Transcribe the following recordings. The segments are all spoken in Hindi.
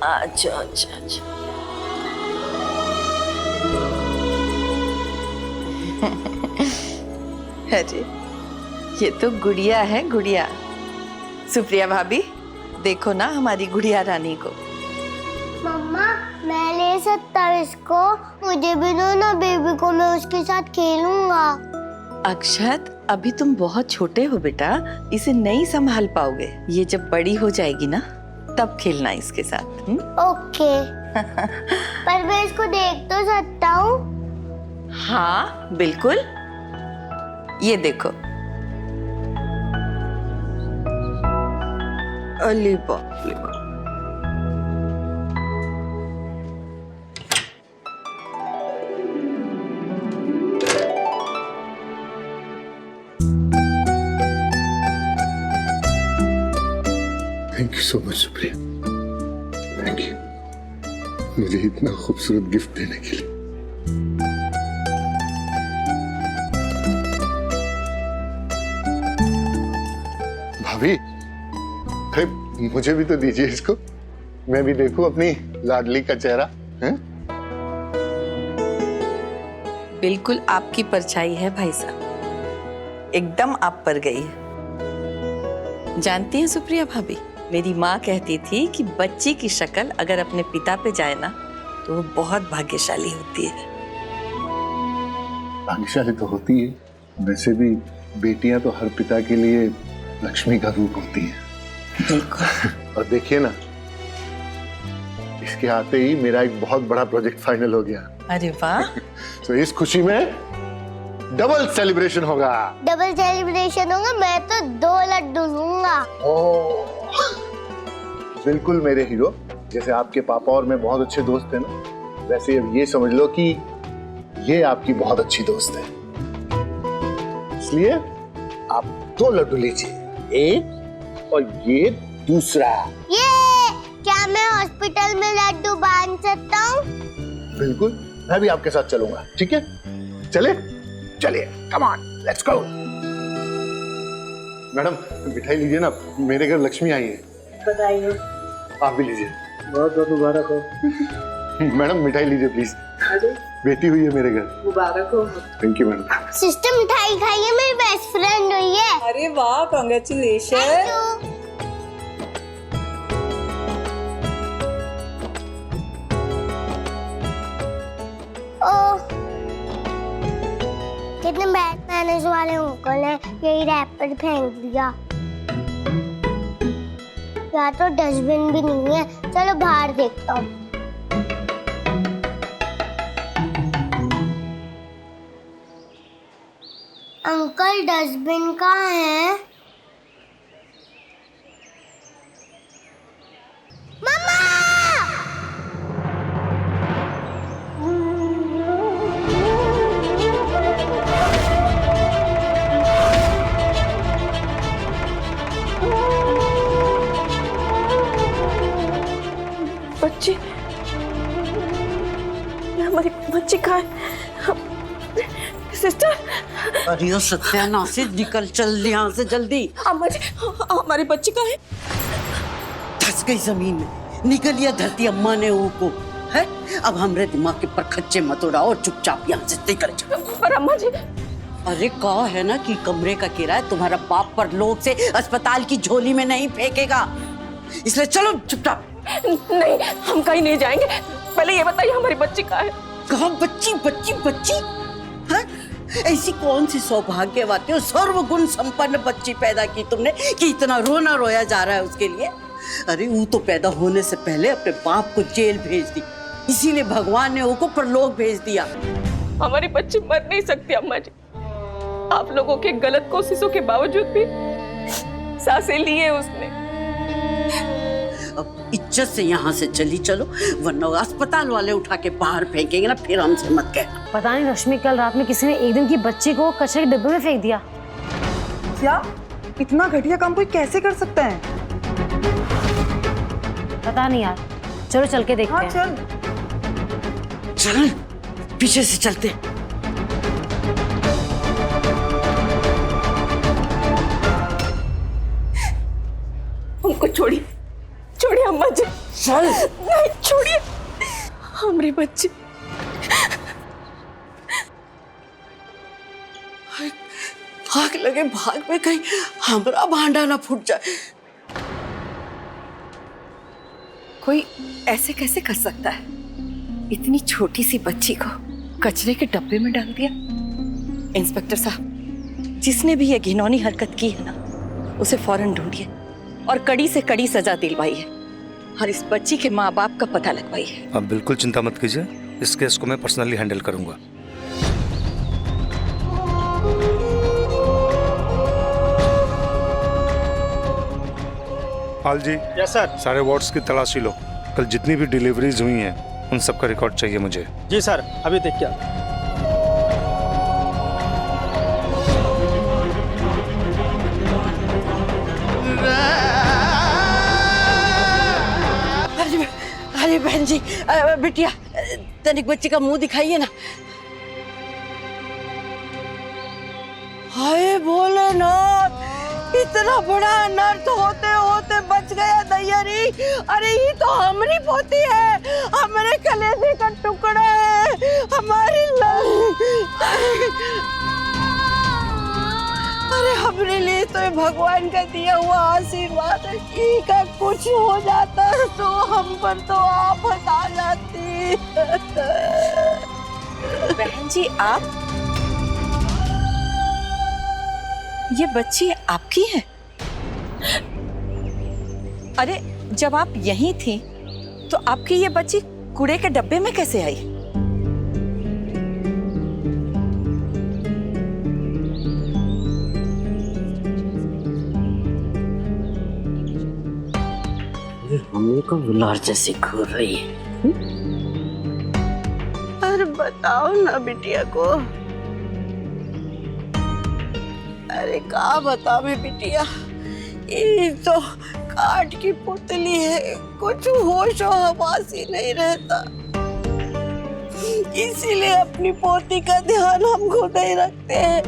अच्छा अच्छा अच्छा। अरे ये तो गुड़िया है, गुड़िया। सुप्रिया भाभी देखो ना हमारी गुड़िया रानी को। मम्मा मैं ले सकता हूँ इसको? मुझे भी दो ना बेबी को, मैं उसके साथ खेलूंगा। अक्षत अभी तुम बहुत छोटे हो बेटा, इसे नहीं संभाल पाओगे। ये जब बड़ी हो जाएगी ना तब खेलना इसके साथ। ओके। पर मैं इसको देख तो सकता हूँ? हाँ बिल्कुल, ये देखो। अली बाप रे बाप। Thank you so much Supriya, thank you मुझे इतना खूबसूरत गिफ्ट देने के लिए। भाभी अरे मुझे भी तो दीजिए इसको, मैं भी देखूं अपनी लाडली का चेहरा है? बिल्कुल आपकी परछाई है भाई साहब, एकदम आप पर गई है। जानती हैं सुप्रिया भाभी, मेरी माँ कहती थी कि बच्ची की शक्ल अगर अपने पिता पे जाए ना तो वो बहुत भाग्यशाली होती है। भाग्यशाली तो होती है, वैसे भी बेटियां तो हर पिता के लिए लक्ष्मी का रूप होती हैं। बिल्कुल। और देखिए ना, इसके आते ही मेरा एक बहुत बड़ा प्रोजेक्ट फाइनल हो गया। अरे वाह। तो इस खुशी में डबल सेलिब्रेशन होगा। डबल सेलिब्रेशन होगा? मैं तो 2 लड्डू लूंगा। बिल्कुल मेरे हीरो, जैसे आपके पापा और मैं बहुत अच्छे दोस्त हैं ना, वैसे अब ये समझ लो कि ये आपकी बहुत अच्छी दोस्त है। इसलिए आप 2 लड्डू लीजिए, एक और ये दूसरा। ये क्या मैं हॉस्पिटल में लड्डू बांध सकता हूँ? बिल्कुल, मैं भी आपके साथ चलूंगा। ठीक है, चले चलिए, come on let's go. Madam मिठाई लीजिए ना, मेरे घर लक्ष्मी आई है। बताइए। आप भी लीजिए। बहुत बहुत मुबारक हो। मैडम मिठाई लीजिए प्लीज, बेटी हुई है मेरे घर। मुबारक हो। Thank you madam. सिस्टर मिठाई खाइए, मेरी बेस्ट फ्रेंड हुई है। अरे वाह, कांग्रेचुलेशन। कितने बैड मैनर्स वाले अंकल हैं, यही रैपर फेंक दिया। यहाँ तो डस्टबिन भी नहीं है, चलो बाहर देखता हूँ। अंकल डस्टबिन कहाँ है? मम्मा! बच्ची, हमारी बच्ची कहाँ है? सिस्टर। अरे सत्यानाश, निकल चल यहाँ से जल्दी। अम्मा जी, हमारी बच्ची कहाँ है? धस गई जमीन में, निकल या धरती अम्मा ने को है। अब हमरे दिमाग के पर खच्चे मत उड़ाओ और चुपचाप यहाँ से निकल जाओ। पर अम्मा जी। अरे कहा है ना कि कमरे का किराया तुम्हारा बाप पर लोग से अस्पताल की झोली में नहीं फेंकेगा, इसलिए चलो चुपचाप। नहीं, हम कहीं नहीं जाएंगे। पहले ये बताइए हमारी बच्ची कहाँ है? कहा बच्ची बच्ची बच्ची है? ऐसी कौन सी सौभाग्यवती और सर्वगुण संपन्न बच्ची पैदा की तुमने कि इतना रोना रोया जा रहा है उसके लिए? अरे वो तो पैदा होने से पहले अपने बाप को जेल भेज दी, इसीलिए भगवान ने उसको परलोक भेज दिया। हमारी बच्ची मर नहीं सकती अम्मा जी। आप लोगों के गलत कोशिशों के बावजूद भी सांसें ली है उसने। अब इज्जत से यहाँ से चली चलो, वरना अस्पताल वाले उठा के बाहर फेंकेंगे ना, फिर हमसे मत कहना। पता नहीं रश्मि, कल रात में किसी ने एक दिन की बच्ची को कचरे के डिब्बे में फेंक दिया। क्या? इतना घटिया काम कोई कैसे कर सकता है? पता नहीं यार, चलो चल के देखते हैं। चल चल पीछे से चलते। हमको छोड़ी, छोड़िए अम्मा जी, चल नहीं छोड़िए हमारी बच्ची। आग लगे भाग में कहीं हमारा भांडा ना फूट जाए। कोई ऐसे कैसे कर सकता है? इतनी छोटी सी बच्ची को कचरे के डब्बे में डाल दिया। इंस्पेक्टर साहब, जिसने भी ये घिनौनी हरकत की है ना, उसे फौरन ढूंढिए और कड़ी से कड़ी सजा दिलवाइए और इस बच्ची के माँ बाप का पता लगवाइए। आप बिल्कुल चिंता मत कीजिए, इस केस को मैं पर्सनली हैंडल करूंगा। पाल जी। Yes sir. सारे वार्ड्स की तलाशी लो। कल जितनी भी डिलीवरीज हुई हैं उन सब का रिकॉर्ड चाहिए मुझे। जी सर, अभी देख क्या। अरे बहन जी, बिटिया तनिक बच्ची का मुंह दिखाइए ना। हाय भोलेनाथ, इतना बड़ा अनर्थ होते होते बच गया दैयरी। अरे ये तो हमारी पोती है, हमारे कलेजे का टुकड़ा है, हमारी अरे हमारे लिए तो ये भगवान का दिया हुआ आशीर्वाद है कि का कुछ हो जाता तो हम पर तो आफत आ जाती। बहन जी, आप ये बच्ची आपकी है? अरे जब आप यहीं थी तो आपकी ये बच्ची कूड़े के डब्बे में कैसे आई? मम्मी को बुलार जैसी घूर रही है। अरे बताओ ना बिटिया को। अरे का बतावे बिटिया, ये तो काठ की पुतली है, कुछ होश और हवास ही नहीं रहता। इसीलिए अपनी पोती का ध्यान हम खुद ही रखते हैं।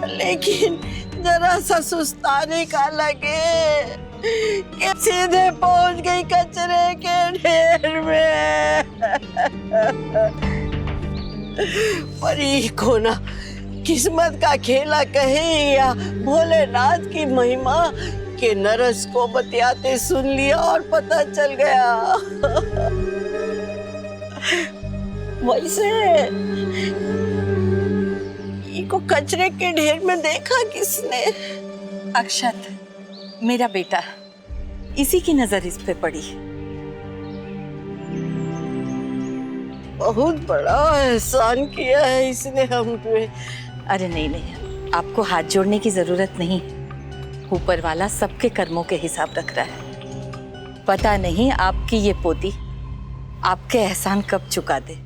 लेकिन जरा सा सुस्ताने का लगे कि सीधे पहुंच गई कचरे के ढेर में। पर ये को ना किस्मत का खेला कहे या भोलेनाथ की महिमा के नरस को बतियाते सुन लिया और पता चल गया। वैसे को कचरे के ढेर में देखा किसने? अक्षत, मेरा बेटा, इसी की नजर इस पे पड़ी। बहुत बड़ा एहसान किया है इसने हम पे। अरे नहीं नहीं, आपको हाथ जोड़ने की जरूरत नहीं। ऊपर वाला सबके कर्मों के हिसाब रख रहा है। पता नहीं आपकी ये पोती आपके एहसान कब चुका दे।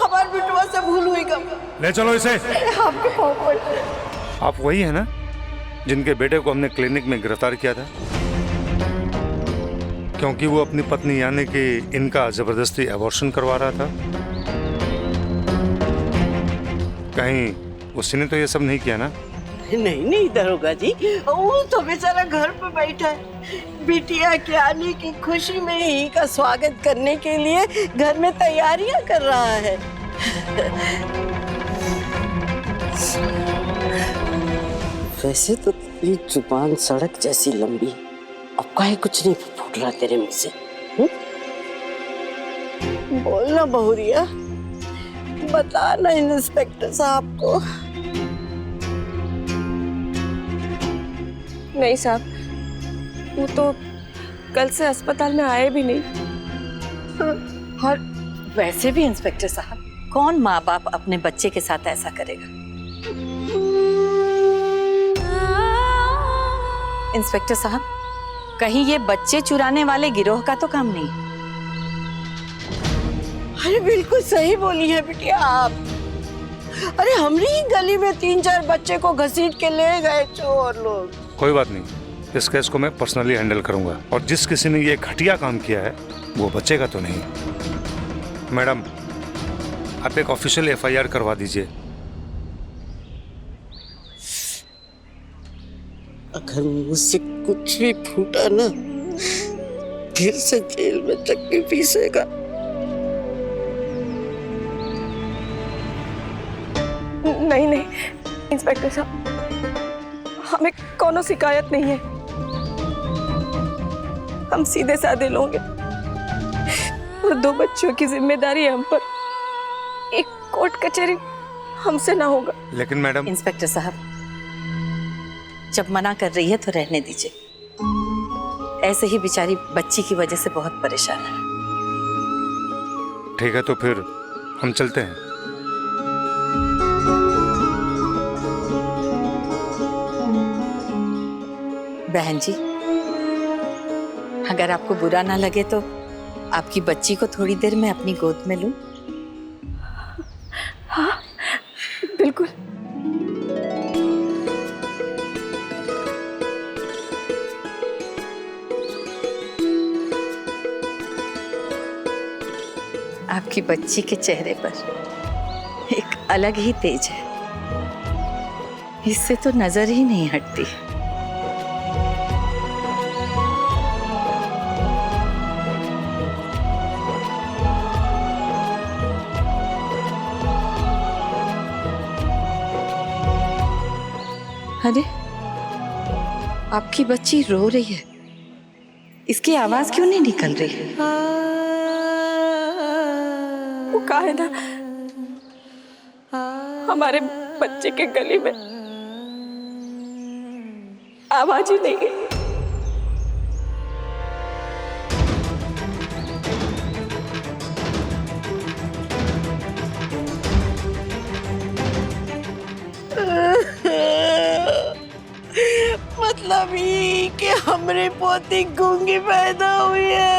हमारे बिटुआ से भूल हुई कब? ले चलो इसे। आपके पाँव पड़ते। आप वही है ना जिनके बेटे को हमने क्लिनिक में गिरफ्तार किया था, क्योंकि वो अपनी पत्नी यानी कि इनका जबरदस्ती अबॉर्शन करवा रहा था। कहीं उसी ने तो ये सब नहीं किया ना? नहीं नहीं दरोगा जी, वो तो बेचारा घर पे बैठा है। बिटिया के आने की खुशी में ही का स्वागत करने के लिए घर में तैयारियां कर रहा है। वैसे तो तेरी जुबान सड़क जैसी लंबी, अब काहे कुछ नहीं फूट रहा तेरे मुंह से? बोलना बहुरिया, बता ना इंस्पेक्टर साहब को। नहीं साहब, वो तो कल से अस्पताल में आए भी नहीं। और वैसे भी इंस्पेक्टर साहब, कौन माँ बाप अपने बच्चे के साथ ऐसा करेगा? इंस्पेक्टर साहब, कहीं ये बच्चे चुराने वाले गिरोह का तो काम नहीं? अरे बिल्कुल सही बोली है बिटिया आप। अरे हमारी ही गली में 3-4 बच्चे को घसीट के ले गए चोर लोग। कोई बात नहीं, इस केस को मैं पर्सनली हैंडल करूंगा, और जिस किसी ने ये घटिया काम किया है वो बचेगा तो नहीं। मैडम, आप एक ऑफिशियल FIR करवा दीजिए। अगर मुझसे कुछ भी फूटा ना, फिर से जेल में चक्की पीसेगा। नहीं नहीं इंस्पेक्टर साहब, हमें कोनो शिकायत नहीं है। हम सीधे साधे लोग हैं और 2 बच्चों की जिम्मेदारी है हम पर। एक कोर्ट कचहरी हमसे ना होगा। लेकिन मैडम। इंस्पेक्टर साहब, जब मना कर रही है तो रहने दीजिए। ऐसे ही बेचारी बच्ची की वजह से बहुत परेशान है। ठीक है, तो फिर हम चलते हैं। बहन जी, अगर आपको बुरा ना लगे तो आपकी बच्ची को थोड़ी देर में अपनी गोद में लूं? हाँ बिल्कुल। आपकी बच्ची के चेहरे पर एक अलग ही तेज है, इससे तो नजर ही नहीं हटती। अरे, आपकी बच्ची रो रही है, इसकी आवाज क्यों नहीं निकल रही है? वो कहा है ना, हमारे बच्चे के गले में आवाज ही नहीं है। मतलब ये कि हमरे पोती गूंगी पैदा हुई है।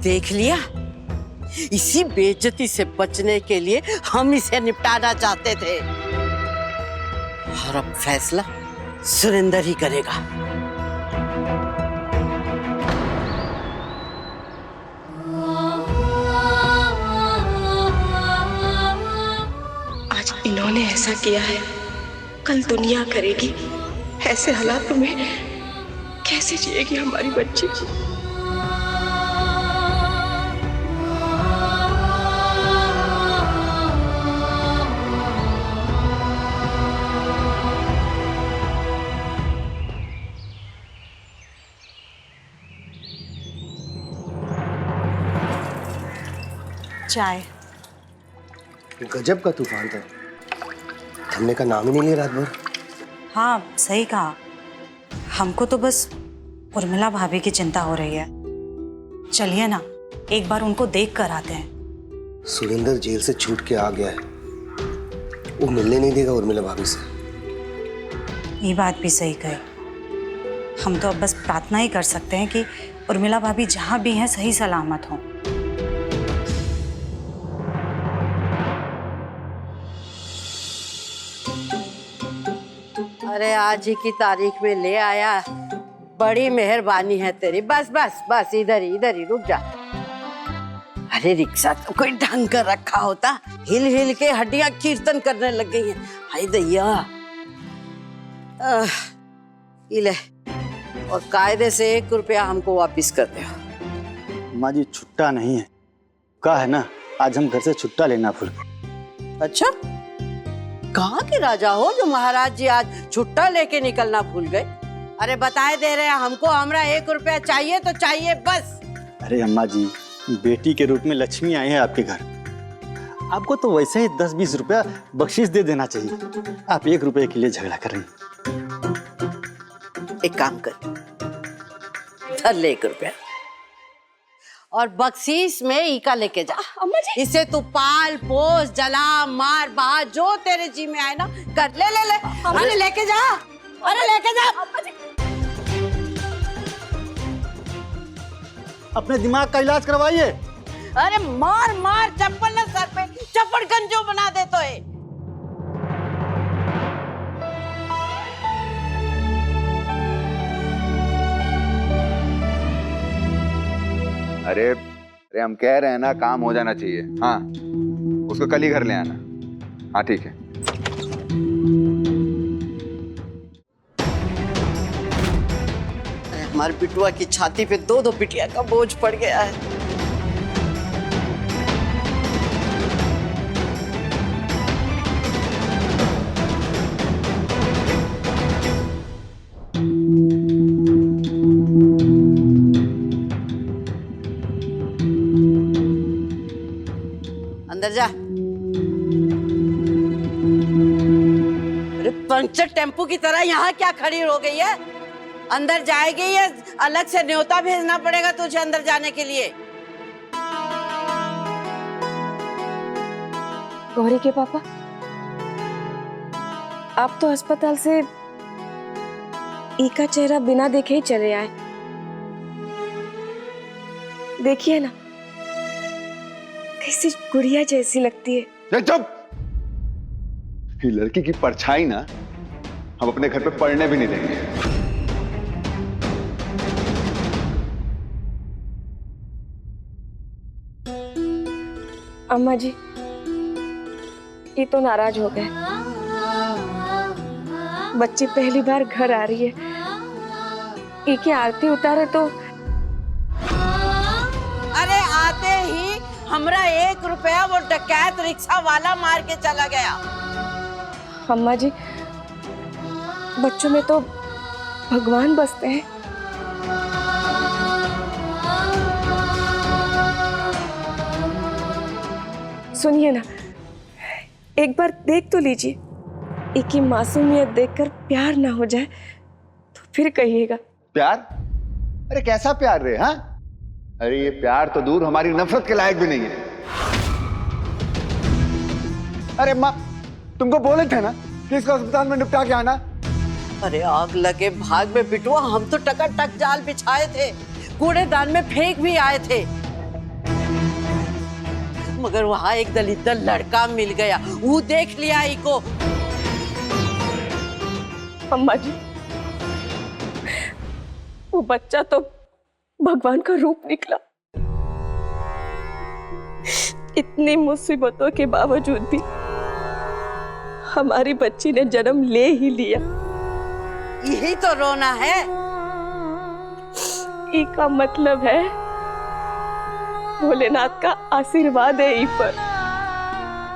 देख लिया, इसी बेइज्जती से बचने के लिए हम इसे निपटाना चाहते थे, और अब फैसला सुरेंद्र ही करेगा। आज इन्होंने ऐसा किया है, कल दुनिया करेगी। ऐसे हालात में कैसे जिएगी हमारी बच्ची? चाय। गजब का तूफान था, थमने का नाम ही नहीं लिया रात भर। हाँ सही कहा, हमको तो बस उर्मिला भाभी की चिंता हो रही है। चलिए ना, एक बार उनको देख कर आते हैं। सुरेंद्र जेल से छूट के आ गया है, वो मिलने नहीं देगा उर्मिला भाभी से। ये बात भी सही कही। हम तो अब बस प्रार्थना ही कर सकते हैं कि उर्मिला भाभी जहाँ भी हैं सही सलामत हों। अरे आज ही की तारीख में ले आया, बड़ी मेहरबानी है तेरी। बस बस बस, इधर ही रुक जा। अरे रिक्शा तो कोई ढंग कर रखा होता, हिल हिल के हड्डियां कीर्तन करने लग गई हैं। हाय दैया, ले, और कायदे से 1 रुपया हमको वापिस कर दो। माँ जी छुट्टा नहीं है, कहा है ना आज हम घर से छुट्टा लेना भूल गए। अच्छा, कहाँ के राजा हो जो महाराज जी आज छुट्टा लेके निकलना भूल गए? अरे बताए दे रहे हैं हमको, हमरा 1 रुपया चाहिए तो चाहिए बस। अरे अम्मा जी, बेटी के रूप में लक्ष्मी आई है आपके घर, आपको तो वैसे ही 10-20 रुपया बख्शीश दे देना चाहिए। आप 1 रुपये के लिए झगड़ा कर रही हैं। एक काम कर, धर ले 1 रुपया और बख्शीश में ईका लेके जा। अम्मा जी। इसे तू पाल पोस जला मार बहा जो तेरे जी में आए ना कर। ले ले ले, अरे लेके जा, अरे लेके जा। अपने दिमाग का इलाज करवाइए। अरे मार मार चप्पल ना सर पे, चप्पल गंजो बना दे तो है। अरे अरे हम कह रहे हैं ना काम हो जाना चाहिए। हाँ उसको कल ही घर ले आना। हाँ ठीक है। हमारे बिटुआ की छाती पे 2-2 बिटिया का बोझ पड़ गया है। अंदर जा। अरे पंचर टेम्पो की तरह यहाँ क्या खड़ी हो गई है? अंदर जाएगी या अलग से न्योता भेजना पड़ेगा तुझे अंदर जाने के लिए? गौरी के पापा, आप तो अस्पताल से ई का चेहरा बिना देखे ही चले आए। देखिए ना कैसी गुड़िया जैसी लगती है। चुप! ये लड़की की परछाई ना हम अपने घर पे पढ़ने भी नहीं देंगे। अम्मा जी ये तो नाराज हो गए। बच्ची पहली बार घर आ रही है, ये की आरती उतारे तो। अरे आते ही हमरा 1 रुपया वो डकैत रिक्शा वाला मार के चला गया। अम्मा जी बच्चों में तो भगवान बसते हैं। सुनिए ना, एक बार देख तो लीजिए। एक की मासूमियत देखकर प्यार ना हो जाए तो फिर कहिएगा। प्यार? अरे कैसा प्यार रे? हाँ अरे ये प्यार तो दूर हमारी नफरत के लायक भी नहीं है। अरे माँ तुमको बोले थे ना कि इसको अस्पताल में निपटा के आना। अरे आग लगे भाग में बिटुआ, हम तो टक जाल बिछाए थे, कूड़ेदान में फेंक भी आए थे, मगर वहां एक दलित लड़का मिल गया, वो देख लिया इको। अम्मा जी वो बच्चा तो भगवान का रूप निकला। इतनी मुसीबतों के बावजूद भी हमारी बच्ची ने जन्म ले ही लिया। यही तो रोना है। ई का मतलब है भोलेनाथ का आशीर्वाद है ई पर,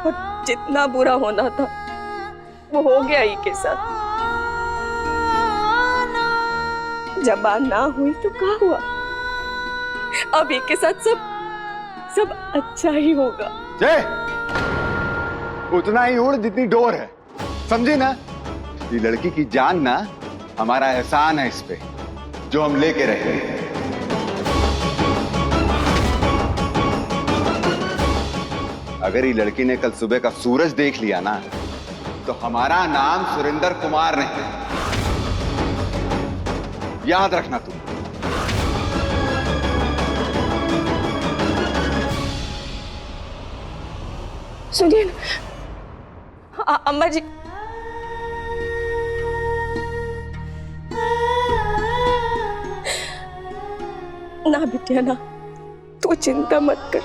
और जितना बुरा होना था वो हो गया ई के साथ। जबान ना हुई तो क्या हुआ, अब ई के साथ सब अच्छा ही होगा। जय उतना ही उड़ जितनी डोर है, समझी ना? ये लड़की की जान ना हमारा एहसान है इस पे जो हम लेके रहे हैं। अगर ये लड़की ने कल सुबह का सूरज देख लिया ना तो हमारा नाम सुरेंद्र कुमार नहीं, याद रखना तुम। सुनिए ना अम्मा जी, ना बिटिया ना, तू चिंता मत कर।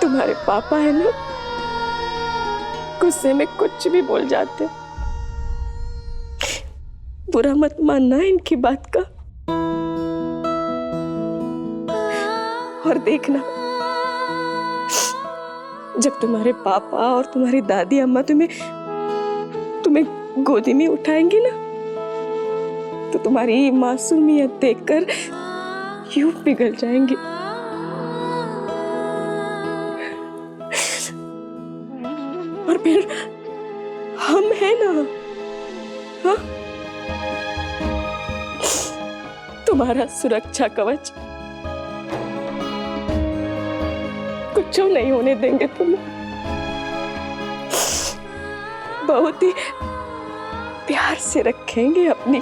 तुम्हारे पापा है ना, गुस्से में कुछ भी बोल जाते, बुरा मत मानना इनकी बात का। और देखना जब तुम्हारे पापा और तुम्हारी दादी अम्मा तुम्हें गोदी में उठाएंगी ना तो तुम्हारी मासूमियत देखकर यूं पिघल जाएंगी। और फिर हम हैं ना, हाँ? हमारा सुरक्षा कवच। कुछ नहीं होने देंगे तुम्हें। बहुत ही प्यार से रखेंगे अपनी